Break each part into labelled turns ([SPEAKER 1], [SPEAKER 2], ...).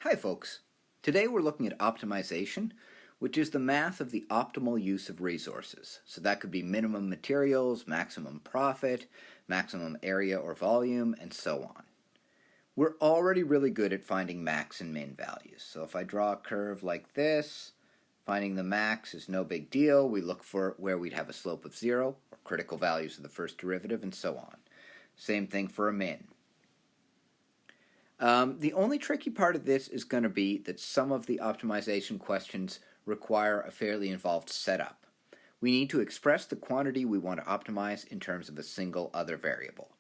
[SPEAKER 1] Hi folks. Today we're looking at optimization, which is the math of the optimal use of resources. So that could be minimum materials, maximum profit, maximum area or volume, and so on. We're already really good at finding max and min values. So if I draw a curve like this, finding the max is no big deal. We look for where we'd have a slope of 0, or critical values of the first derivative, and so on. Same thing for a min. The only tricky part of this is going to be that some of the optimization questions require a fairly involved setup. We need to express the quantity we want to optimize in terms of a single other variable.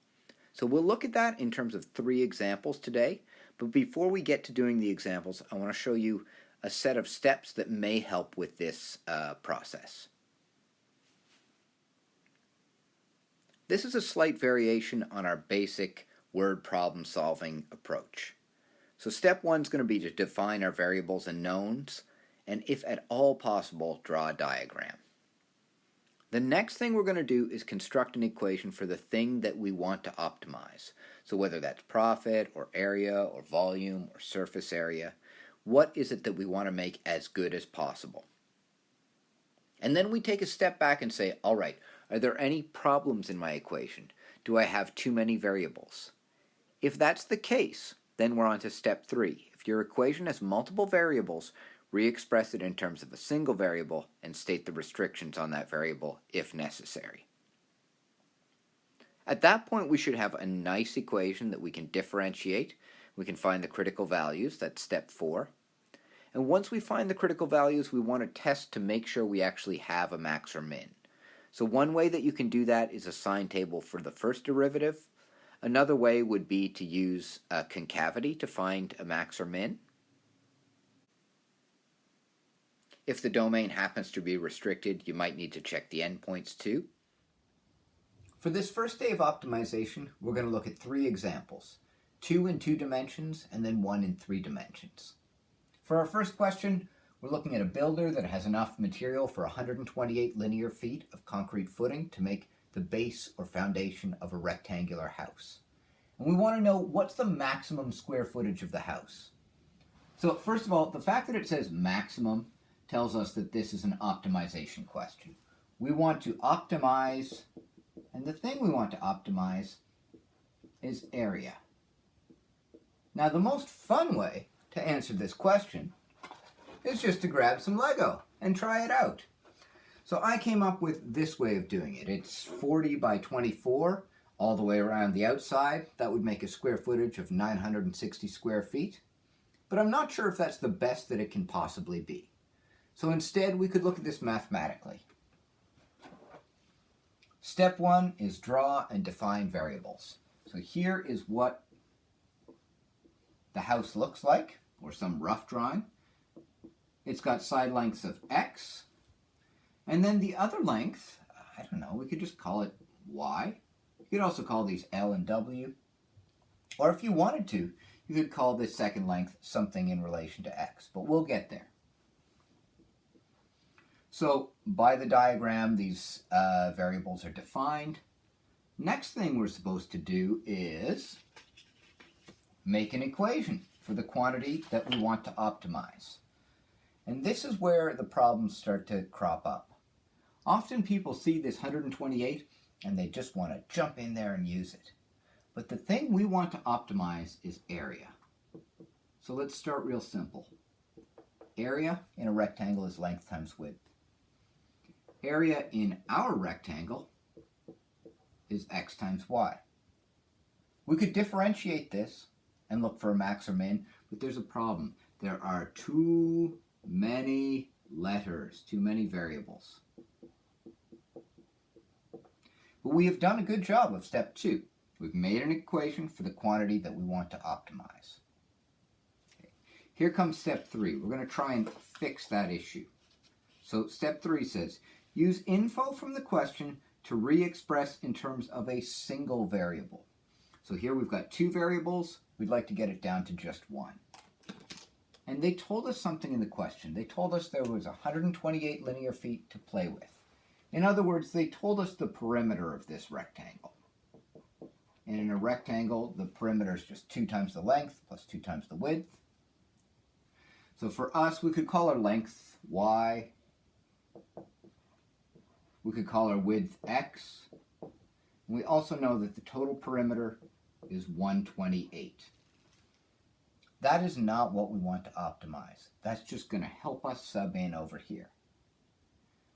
[SPEAKER 1] So we'll look at that in terms of 3 examples today, but before we get to doing the examples, I want to show you a set of steps that may help with this process. This is a slight variation on our basic word problem solving approach. So step 1 is going to be to define our variables and knowns, and if at all possible, draw a diagram. The next thing we're going to do is construct an equation for the thing that we want to optimize. So whether that's profit or area or volume or surface area, what is it that we want to make as good as possible? And then we take a step back and say, all right, are there any problems in my equation? Do I have too many variables? If that's the case, then we're on to step 3. If your equation has multiple variables, re-express it in terms of a single variable and state the restrictions on that variable if necessary. At that point, we should have a nice equation that we can differentiate. We can find the critical values, that's step 4. And once we find the critical values, we want to test to make sure we actually have a max or min. So one way that you can do that is a sign table for the first derivative. Another way would be to use a concavity to find a max or min. If the domain happens to be restricted, you might need to check the endpoints too. For this first day of optimization, we're going to look at 3 examples, 2 in 2 dimensions and then 1 in 3 dimensions. For our first question, we're looking at a builder that has enough material for 128 linear feet of concrete footing to make the base or foundation of a rectangular house. And we want to know what's the maximum square footage of the house. So first of all, the fact that it says maximum tells us that this is an optimization question. We want to optimize, and the thing we want to optimize is area. Now the most fun way to answer this question is just to grab some Lego and try it out. So I came up with this way of doing it. It's 40 by 24 all the way around the outside. That would make a square footage of 960 square feet. But I'm not sure if that's the best that it can possibly be. So instead, we could look at this mathematically. Step 1 is draw and define variables. So here is what the house looks like, or some rough drawing. It's got side lengths of x. And then the other length, I don't know, we could just call it y. You could also call these L and W. Or if you wanted to, you could call this second length something in relation to x, but we'll get there. So by the diagram, these variables are defined. Next thing we're supposed to do is make an equation for the quantity that we want to optimize. And this is where the problems start to crop up. Often people see this 128 and they just want to jump in there and use it. But the thing we want to optimize is area. So let's start real simple. Area in a rectangle is length times width. Area in our rectangle is x times y. We could differentiate this and look for a max or min, but there's a problem. There are too many letters, too many variables. But we have done a good job of step 2. We've made an equation for the quantity that we want to optimize. Okay. Here comes step 3. We're going to try and fix that issue. So step 3 says, use info from the question to re-express in terms of a single variable. So here we've got 2 variables. We'd like to get it down to just 1. And they told us something in the question. They told us there was 128 linear feet to play with. In other words, they told us the perimeter of this rectangle. And in a rectangle, the perimeter is just 2 times the length plus 2 times the width. So for us, we could call our length y. We could call our width x. And we also know that the total perimeter is 128. That is not what we want to optimize. That's just going to help us sub in over here.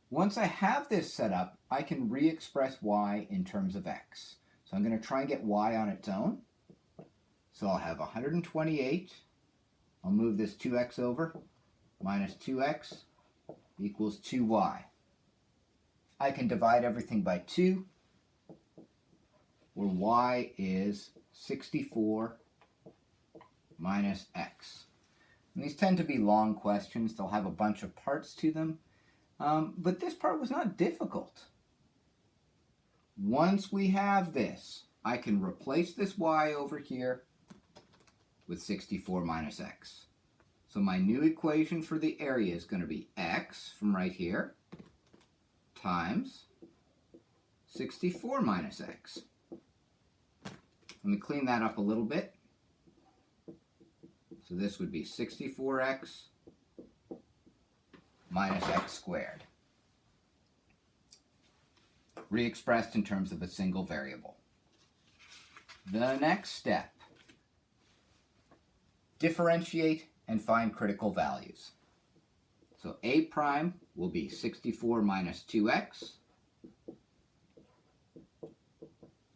[SPEAKER 1] Once I have this set up, I can re-express y in terms of x. So I'm going to try and get y on its own. So I'll have 128. I'll move this 2x over. Minus 2x equals 2y. I can divide everything by 2, where y is 64 minus x. And these tend to be long questions. They'll have a bunch of parts to them. But this part was not difficult. Once we have this, I can replace this y over here with 64 minus x. So my new equation for the area is going to be x from right here times 64 minus x. Let me clean that up a little bit. So this would be 64x minus x squared, re-expressed in terms of a single variable. The next step, differentiate and find critical values. So a prime will be 64 minus 2x,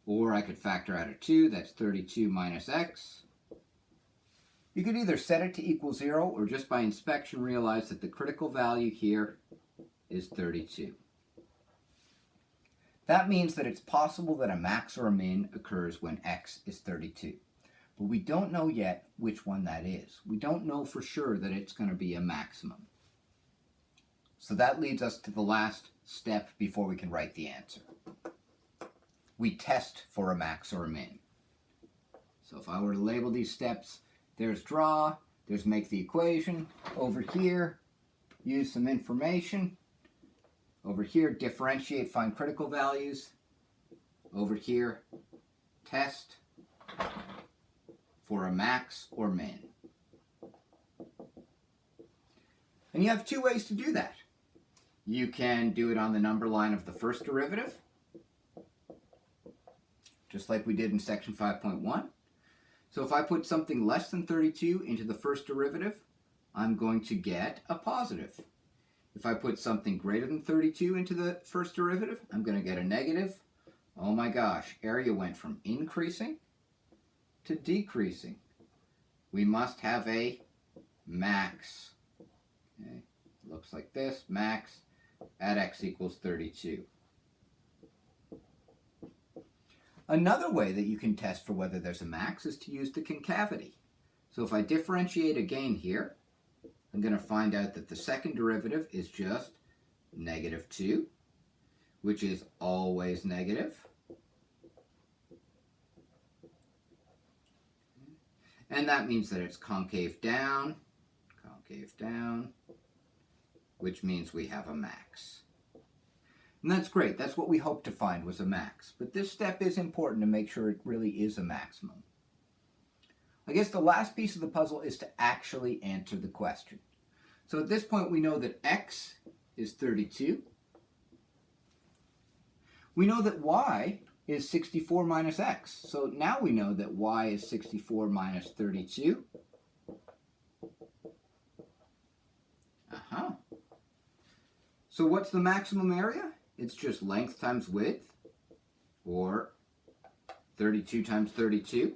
[SPEAKER 1] or I could factor out a 2, that's 32 minus x. You could either set it to equal 0 or just by inspection realize that the critical value here is 32. That means that it's possible that a max or a min occurs when x is 32. But we don't know yet which one that is. We don't know for sure that it's going to be a maximum. So that leads us to the last step before we can write the answer. We test for a max or a min. So if I were to label these steps, there's draw, there's make the equation. Over here, use some information. Over here, differentiate, find critical values. Over here, test for a max or min. And you have two ways to do that. You can do it on the number line of the first derivative, just like we did in section 5.1. So if I put something less than 32 into the first derivative, I'm going to get a positive. If I put something greater than 32 into the first derivative, I'm going to get a negative. Oh my gosh, area went from increasing to decreasing. We must have a max. Okay. Looks like this, max at x equals 32. Another way that you can test for whether there's a max is to use the concavity. So if I differentiate again here, I'm going to find out that the second derivative is just negative 2, which is always negative. And that means that it's concave down, which means we have a max. And that's great. That's what we hoped to find was a max. But this step is important to make sure it really is a maximum. I guess the last piece of the puzzle is to actually answer the question. So at this point we know that x is 32. We know that y is 64 minus x. So now we know that y is 64 minus 32. So what's the maximum area? It's just length times width, or 32 times 32.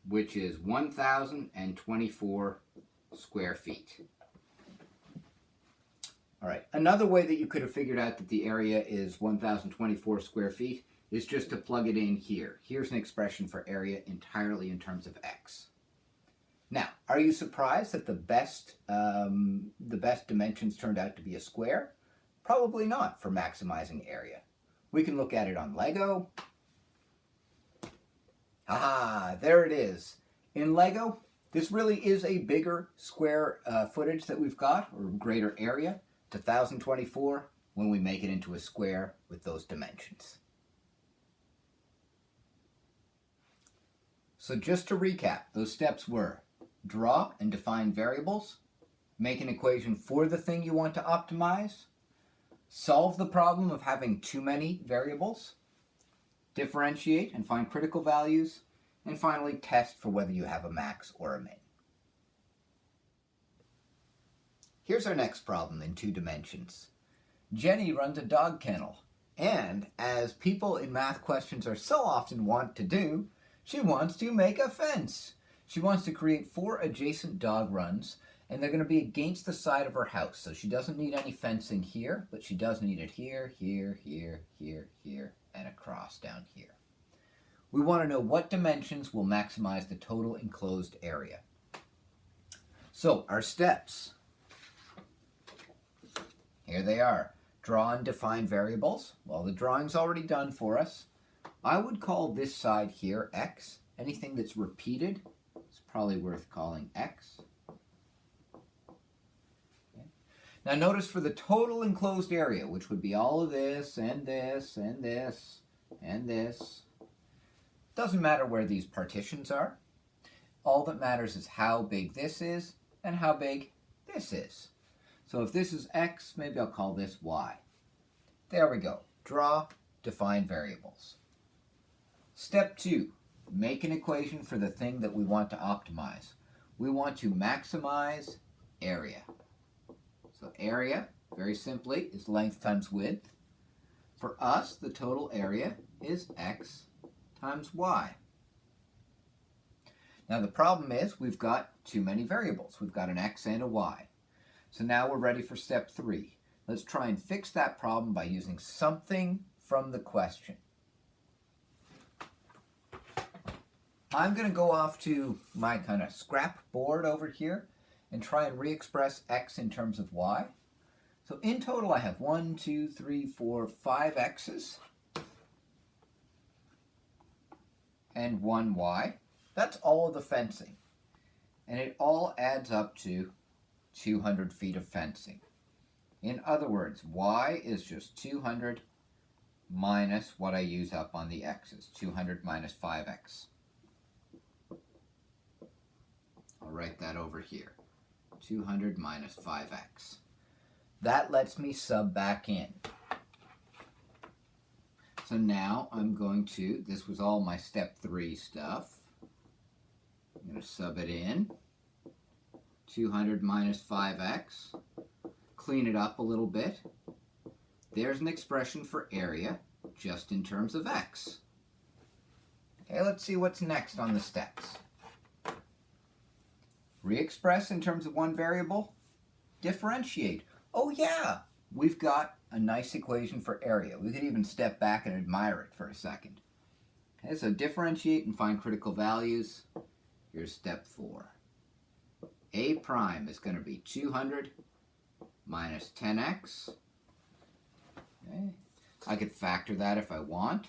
[SPEAKER 1] Which is 1,024 square feet. All right, another way that you could have figured out that the area is 1,024 square feet is just to plug it in here. Here's an expression for area entirely in terms of x. Now, are you surprised that the best dimensions turned out to be a square? Probably not for maximizing area. We can look at it on Lego. Ah, there it is. In Lego, this really is a bigger square footage that we've got, or greater area, to 1,024 when we make it into a square with those dimensions. So just to recap, those steps were draw and define variables, make an equation for the thing you want to optimize, solve the problem of having too many variables, differentiate and find critical values, and finally test for whether you have a max or a min. Here's our next problem in 2 dimensions. Jenny runs a dog kennel, and as people in math questions are so often wont to do, she wants to make a fence. She wants to create 4 adjacent dog runs, and they're going to be against the side of her house. So she doesn't need any fencing here, but she does need it here, here, here, here, here, and across down here. We want to know what dimensions will maximize the total enclosed area. So our steps. Here they are. Draw and define variables. Well, the drawing's already done for us. I would call this side here x. Anything that's repeated is probably worth calling x. Okay. Now notice for the total enclosed area, which would be all of this, and this, and this, and this, doesn't matter where these partitions are. All that matters is how big this is and how big this is. So if this is x, maybe I'll call this y. There we go. Draw, define variables. Step 2, make an equation for the thing that we want to optimize. We want to maximize area. So area, very simply, is length times width. For us, the total area is x times y. Now the problem is we've got too many variables. We've got an x and a y. So now we're ready for step 3. Let's try and fix that problem by using something from the question. I'm going to go off to my kind of scrap board over here and try and re-express x in terms of y. So in total I have 1, 2, 3, 4, 5 x's and 1 y. That's all of the fencing. And it all adds up to 200 feet of fencing. In other words, y is just 200 minus what I use up on the x's, 200 minus 5x. I'll write that over here, 200 minus 5x. That lets me sub back in. So now I'm going to, this was all my step 3 stuff. I'm going to sub it in, 200 minus 5x. Clean it up a little bit. There's an expression for area just in terms of x. Okay, let's see what's next on the steps. Re-express in terms of one variable. Differentiate. Oh yeah, we've got a nice equation for area. We could even step back and admire it for a second. Okay, so differentiate and find critical values. Here's step 4. A prime is going to be 200 minus 10x. Okay. I could factor that if I want.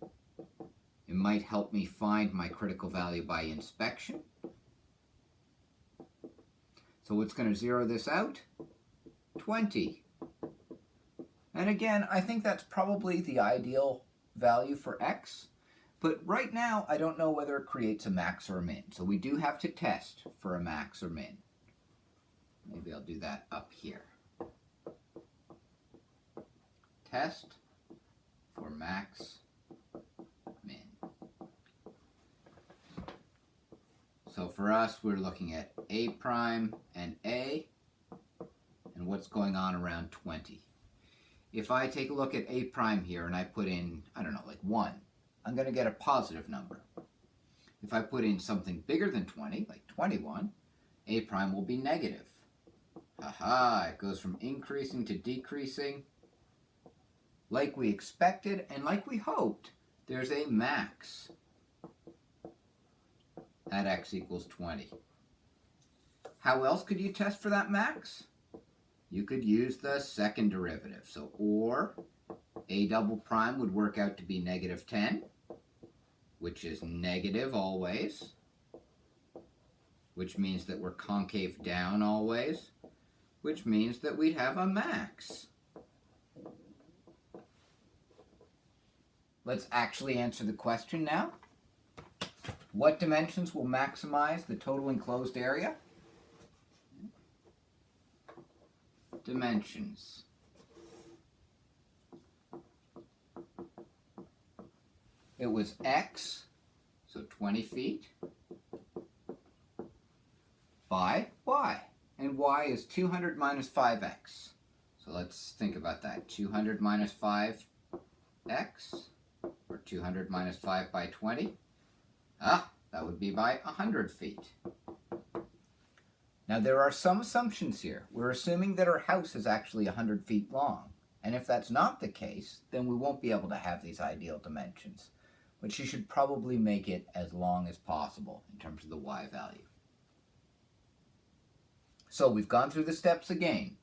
[SPEAKER 1] It might help me find my critical value by inspection. So what's going to zero this out? 20. And again, I think that's probably the ideal value for x. But right now, I don't know whether it creates a max or a min. So we do have to test for a max or min. Maybe I'll do that up here. Test for max, min. So for us, we're looking at A prime and A, and what's going on around 20. If I take a look at A prime here and I put in, I don't know, like 1, I'm going to get a positive number. If I put in something bigger than 20, like 21, A prime will be negative. Aha, it goes from increasing to decreasing. Like we expected and like we hoped, there's a max at x equals 20. How else could you test for that max? You could use the second derivative. So, or a double prime would work out to be negative 10, which is negative always, which means that we're concave down always, which means that we'd have a max. Let's actually answer the question now. What dimensions will maximize the total enclosed area? Dimensions. It was x, so 20 feet, by y. And y is 200 minus 5x. So let's think about that. 200 minus 5x, or 200 minus 5 by 20. That would be by 100 feet. Now there are some assumptions here. We're assuming that our house is actually 100 feet long. And if that's not the case, then we won't be able to have these ideal dimensions. But you should probably make it as long as possible in terms of the y value. So we've gone through the steps again.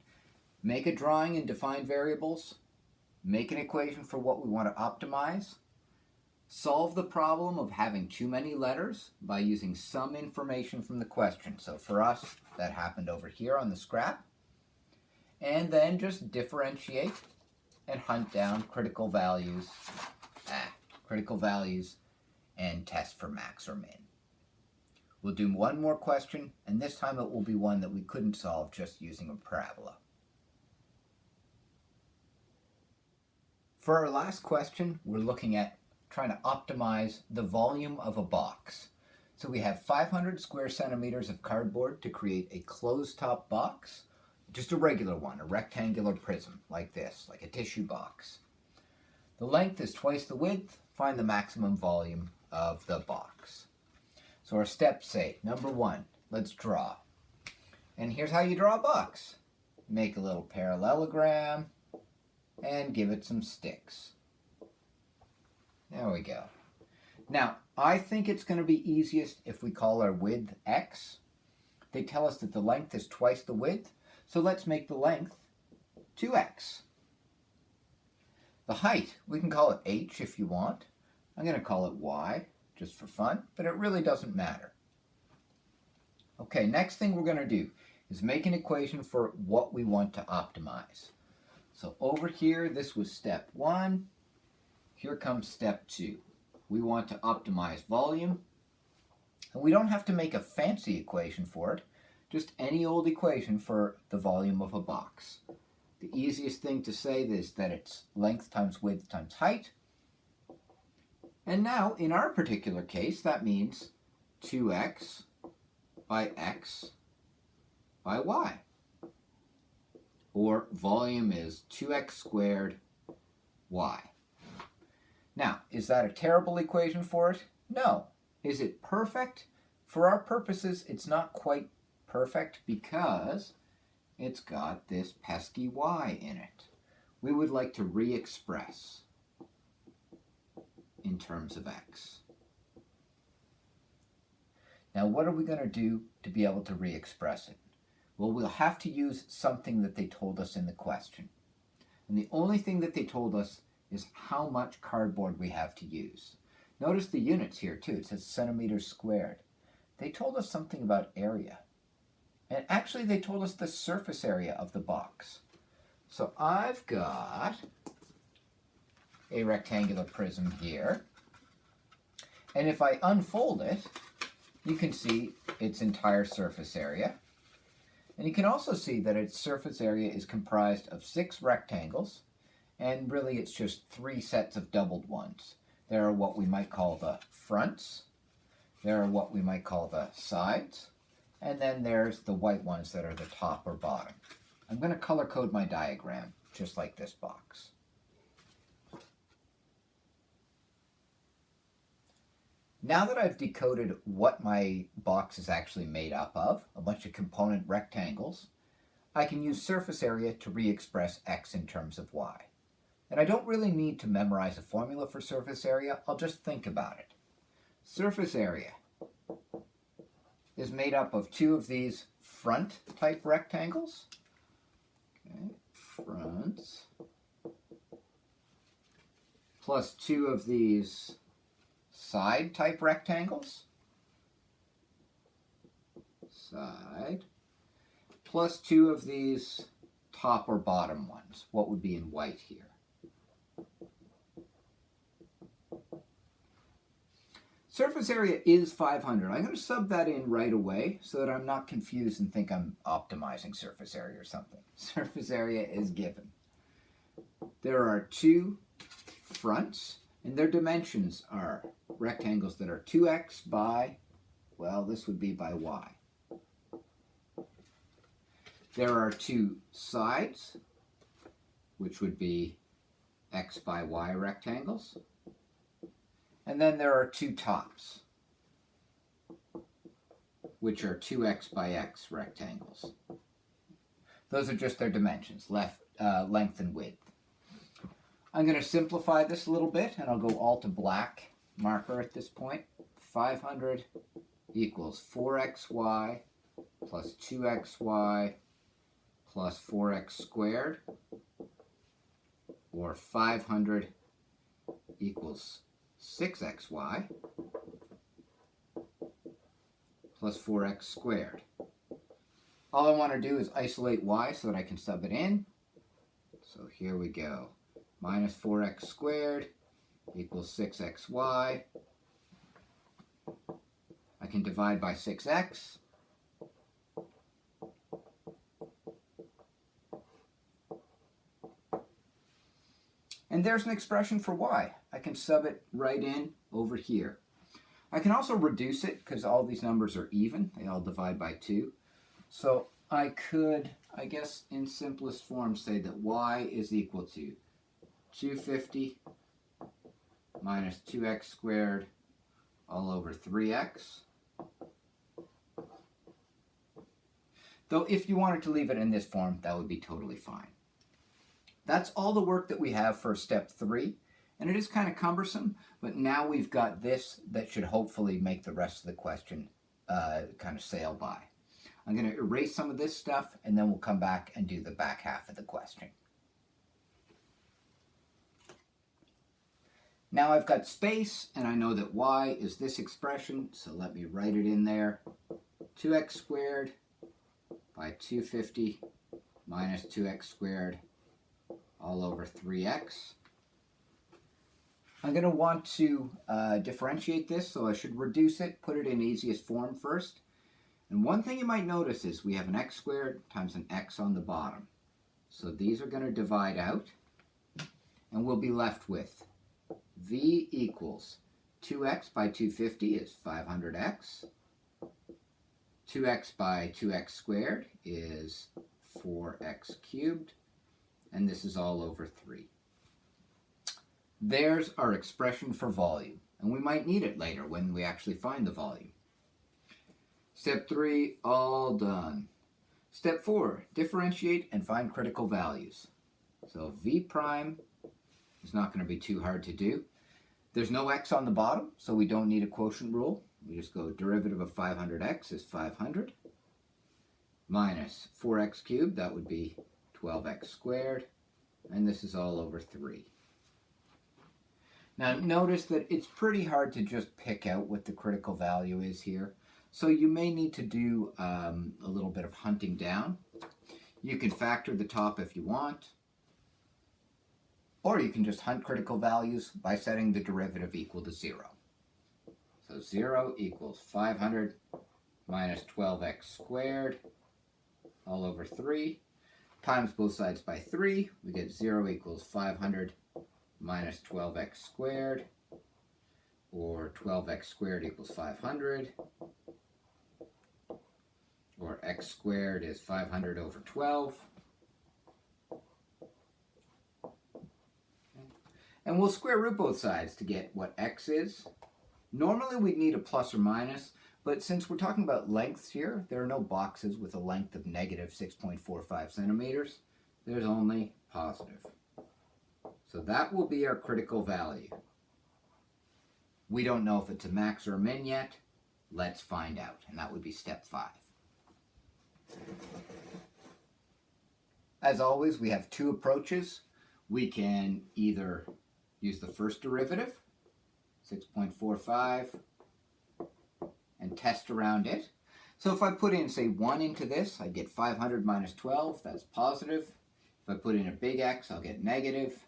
[SPEAKER 1] Make a drawing and define variables. Make an equation for what we want to optimize. Solve the problem of having too many letters by using some information from the question. So for us, that happened over here on the scrap. And then just differentiate and hunt down critical values and test for max or min. We'll do one more question, and this time it will be one that we couldn't solve just using a parabola. For our last question, we're looking at trying to optimize the volume of a box. So we have 500 square centimeters of cardboard to create a closed-top box, just a regular one, a rectangular prism like this, like a tissue box. The length is twice the width. Find the maximum volume of the box. So our steps say, number 1, let's draw. And here's how you draw a box. Make a little parallelogram and give it some sticks. There we go. Now, I think it's going to be easiest if we call our width x. They tell us that the length is twice the width, so let's make the length 2x. The height, we can call it h if you want. I'm going to call it y, just for fun, but it really doesn't matter. Okay, next thing we're going to do is make an equation for what we want to optimize. So over here, this was step 1. Here comes step 2. We want to optimize volume. And we don't have to make a fancy equation for it, just any old equation for the volume of a box. The easiest thing to say is that it's length times width times height. And now, in our particular case, that means 2x by x by y. Or volume is 2x squared y. Now, is that a terrible equation for it? No. Is it perfect? For our purposes, it's not quite perfect because it's got this pesky y in it. We would like to re-express in terms of x. Now, what are we going to do to be able to re-express it? Well, we'll have to use something that they told us in the question. And the only thing that they told us is how much cardboard we have to use. Notice the units here too. It says centimeters squared. They told us something about area. And actually they told us the surface area of the box. So I've got a rectangular prism here. And if I unfold it, you can see its entire surface area. And you can also see that its surface area is comprised of 6 rectangles, and really it's just 3 sets of doubled ones. There are what we might call the fronts, there are what we might call the sides, and then there's the white ones that are the top or bottom. I'm going to color code my diagram, just like this box. Now that I've decoded what my box is actually made up of, a bunch of component rectangles, I can use surface area to re-express x in terms of y. And I don't really need to memorize a formula for surface area, I'll just think about it. Surface area is made up of 2 of these front type rectangles. Okay, fronts. Plus 2 of these side type rectangles. Side. Plus 2 of these top or bottom ones. What would be in white here? Surface area is 500. I'm going to sub that in right away so that I'm not confused and think I'm optimizing surface area or something. Surface area is given. There are two fronts, and their dimensions are rectangles that are 2x by, well, this would be by y. There are two sides, which would be x by y rectangles. And then there are two tops, which are 2x by x rectangles. Those are just their dimensions, length and width. I'm going to simplify this a little bit, and I'll go all to black marker at this point. 500 equals 4xy plus 2xy plus 4x squared, or 500 equals 6xy plus 4x squared. All I want to do is isolate y so that I can sub it in. So here we go. Minus 4x squared equals 6xy. I can divide by 6x. And there's an expression for y. I can sub it right in over here. I can also reduce it because all these numbers are even. They all divide by 2. So I could, I guess in simplest form, say that y is equal to 250 minus 2x squared all over 3x. Though if you wanted to leave it in this form, that would be totally fine. That's all the work that we have for step 3, and it is kind of cumbersome, but now we've got this that should hopefully make the rest of the question kind of sail by. I'm going to erase some of this stuff, and then we'll come back and do the back half of the question. Now I've got space, and I know that y is this expression, so let me write it in there. 2x squared by 250 minus 2x squared all over 3x. I'm going to want to differentiate this, so I should reduce it, put it in easiest form first. And one thing you might notice is we have an x squared times an x on the bottom. So these are going to divide out, and we'll be left with v equals 2x by 250 is 500x. 2x by 2x squared is 4x cubed. And this is all over 3. There's our expression for volume, and we might need it later when we actually find the volume. Step 3, all done. Step 4, differentiate and find critical values. So v prime is not going to be too hard to do. There's no x on the bottom, so we don't need a quotient rule. We just go derivative of 500x is 500 minus 4x cubed, that would be 12x squared, and this is all over 3. Now notice that it's pretty hard to just pick out what the critical value is here, so you may need to do a little bit of hunting down. You can factor the top if you want, or you can just hunt critical values by setting the derivative equal to 0. So 0 equals 500 minus 12x squared all over 3. Times both sides by 3, we get 0 equals 500 minus 12x squared, or 12x squared equals 500, or x squared is 500 over 12. And we'll square root both sides to get what x is. Normally we'd need a plus or minus, but since we're talking about lengths here, there are no boxes with a length of negative 6.45 centimeters. There's only positive. So that will be our critical value. We don't know if it's a max or a min yet. Let's find out, and that would be step 5. As always, we have two approaches. We can either use the first derivative, 6.45, and test around it. So if I put in, say, 1 into this, I get 500 minus 12, that's positive. If I put in a big X, I'll get negative.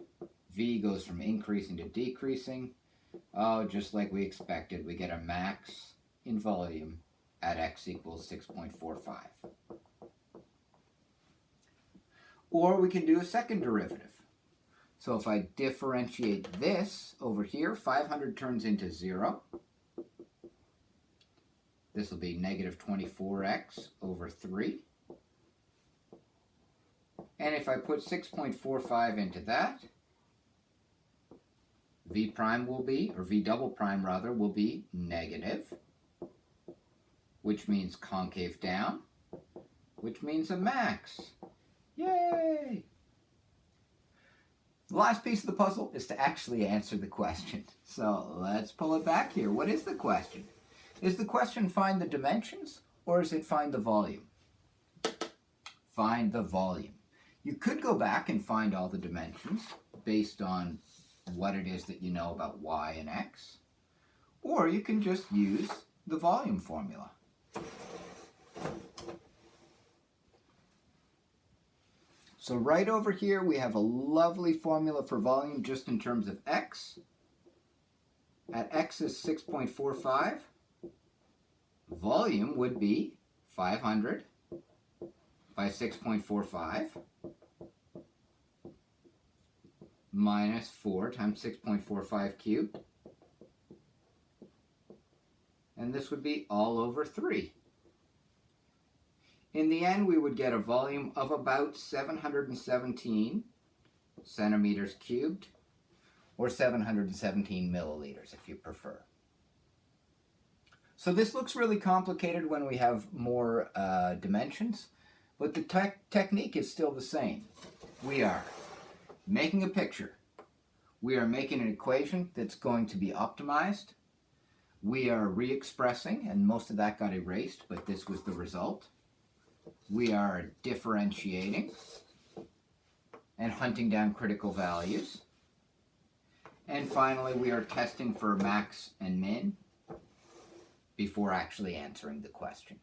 [SPEAKER 1] V goes from increasing to decreasing. Oh, just like we expected, we get a max in volume at x equals 6.45. Or we can do a second derivative. So if I differentiate this over here, 500 turns into 0. This will be negative 24x over 3. And if I put 6.45 into that, v prime will be, or v double prime rather, will be negative, which means concave down, which means a max. Yay! The last piece of the puzzle is to actually answer the question. So let's pull it back here. What is the question? Is the question find the dimensions, or is it find the volume? Find the volume. You could go back and find all the dimensions based on what it is that you know about y and x, or you can just use the volume formula. So right over here we have a lovely formula for volume just in terms of x. At x is 6.45, volume would be 500 by 6.45 minus 4 times 6.45 cubed. And this would be all over 3. In the end, we would get a volume of about 717 centimeters cubed, or 717 milliliters if you prefer. So this looks really complicated when we have more dimensions, but the technique is still the same. We are making a picture. We are making an equation that's going to be optimized. We are re-expressing, and most of that got erased, but this was the result. We are differentiating and hunting down critical values. And finally, we are testing for max and min before actually answering the question.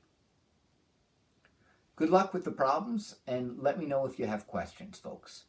[SPEAKER 1] Good luck with the problems, and let me know if you have questions, folks.